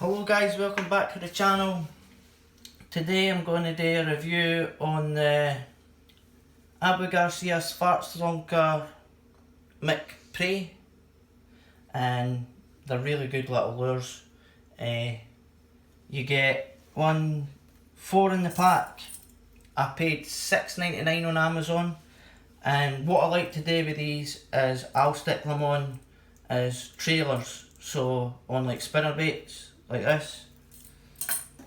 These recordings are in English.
Hello guys, welcome back to the channel. Today I'm going to do a review on the Garcia Schwarzlunker mcpray, and they're really good little lures. You get 4 in the pack. I paid $6.99 on Amazon, and what I like to do with these is I'll stick them on as trailers, so on like spinner baits like this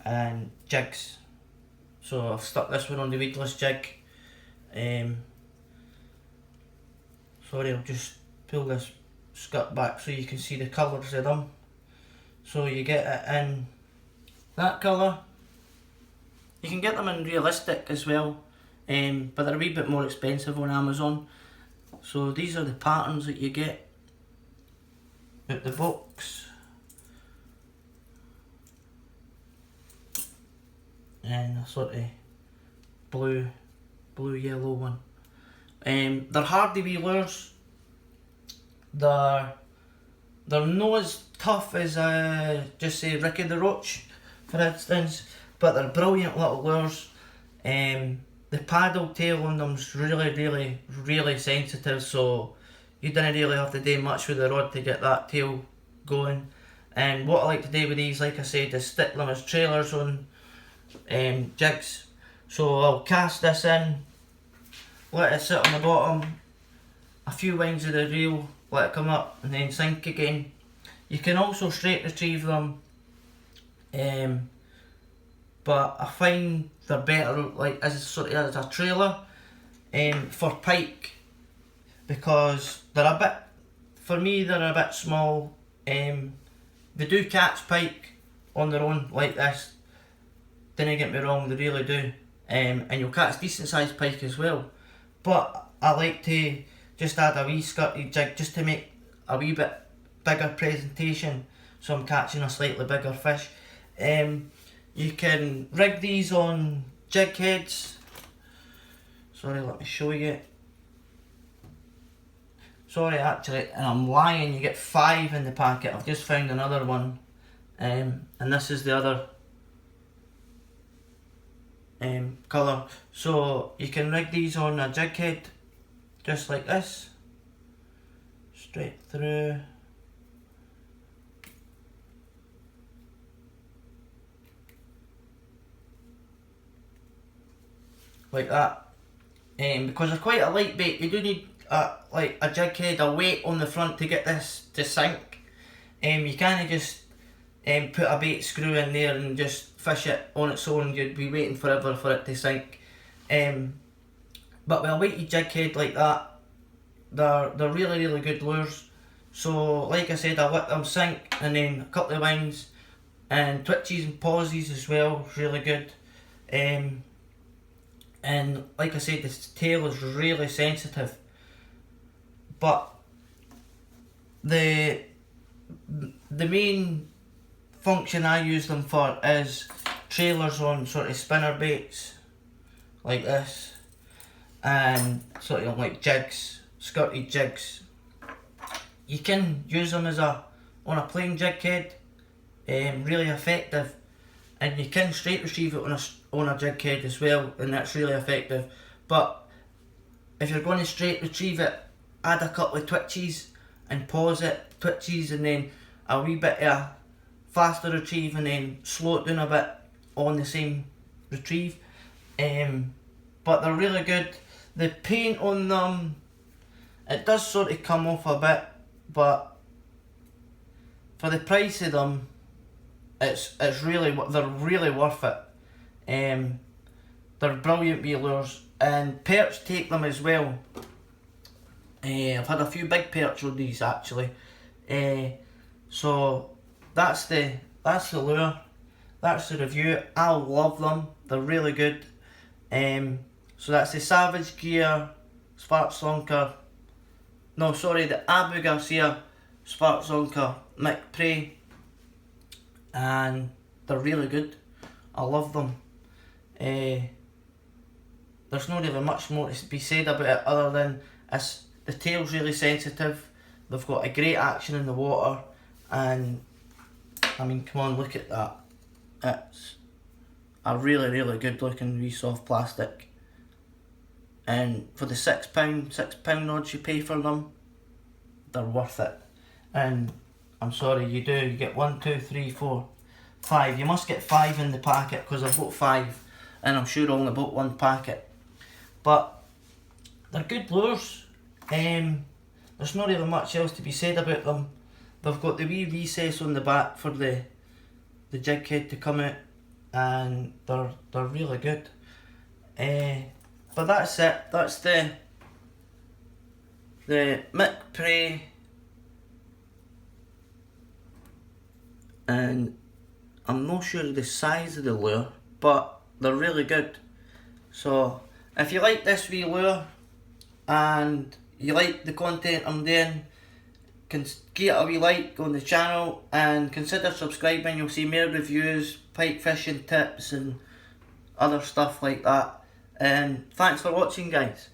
and jigs. So I've stuck this one on the weedless jig. Sorry, I'll just pull this skirt back so you can see the colours of them. So you get it in that colour. You can get them in realistic as well, but they're a wee bit more expensive on Amazon. So these are the patterns that you get at the box. And a sort of blue yellow one. They're hardy wee lures. They're not as tough as just say Ricky the Roach, for instance, but they're brilliant little lures. The paddle tail on them's really sensitive, so you don't really have to do much with the rod to get that tail going. And what I like to do with these, like I said, is stick them as trailers on jigs. So I'll cast this in, let it sit on the bottom, a few winds of the reel, let it come up and then sink again. You can also straight retrieve them, but I find they're better like as a trailer for pike, because they're a bit, for me they're a bit small. They do catch pike on their own like this, don't get me wrong, they really do, and you'll catch decent sized pike as well, but I like to just add a wee skirty jig just to make a wee bit bigger presentation, so I'm catching a slightly bigger fish. You can rig these on jig heads. Sorry, let me show you. Sorry, actually, and I'm lying, you get 5 in the packet. I've just found another one, and this is the other colour. So you can rig these on a jig head just like this, straight through. Like that. Because they're quite a light bait, you do need like a jig head, a weight on the front to get this to sink. You can't just put a bait screw in there and just fish it on its own. You'd be waiting forever for it to sink. But with a weighty jig head like that, they're really good lures. So like I said, I let them sink, and then a couple of winds and twitches and pauses as well, really good. And like I said, this tail is really sensitive, but the main function I use them for is trailers on sort of spinner baits like this, and sort of like jigs, skirty jigs. You can use them as on a plain jig head, really effective, and you can straight retrieve it on a jig head as well, and that's really effective. But if you're going to straight retrieve it, add a couple of twitches and pause it, twitches, and then a wee bit of a faster retrieve, and then slow it down a bit on the same retrieve. But they're really good. The paint on them, it does sort of come off a bit, but for the price of them, they're really worth it. They're brilliant wee lures, and perch take them as well. I've had a few big perch on these actually. So that's the lure, that's the review. I love them, they're really good. So that's the Savage Gear Schwarzlunker, no sorry, the Garcia Schwarzlunker mcpray, and they're really good. I love them. There's not really much more to be said about it other than the tail's really sensitive, they've got a great action in the water, and I mean, come on, look at that. It's a really, really good looking wee soft plastic. And for the £6 odds you pay for them, they're worth it. And I'm sorry, you get 1, 2, 3, 4, 5. You must get 5 in the packet, because I bought 5 and I'm sure I only bought 1 packet. But they're good lures. There's not really much else to be said about them. They've got the wee recess on the back for the jig head to come out, and they're really good. But that's it. That's the mcpray, and I'm not sure the size of the lure, but they're really good. So if you like this wee lure and you like the content I'm doing, give it a wee like on the channel and consider subscribing. You'll see more reviews, pike fishing tips and other stuff like that. And thanks for watching, guys.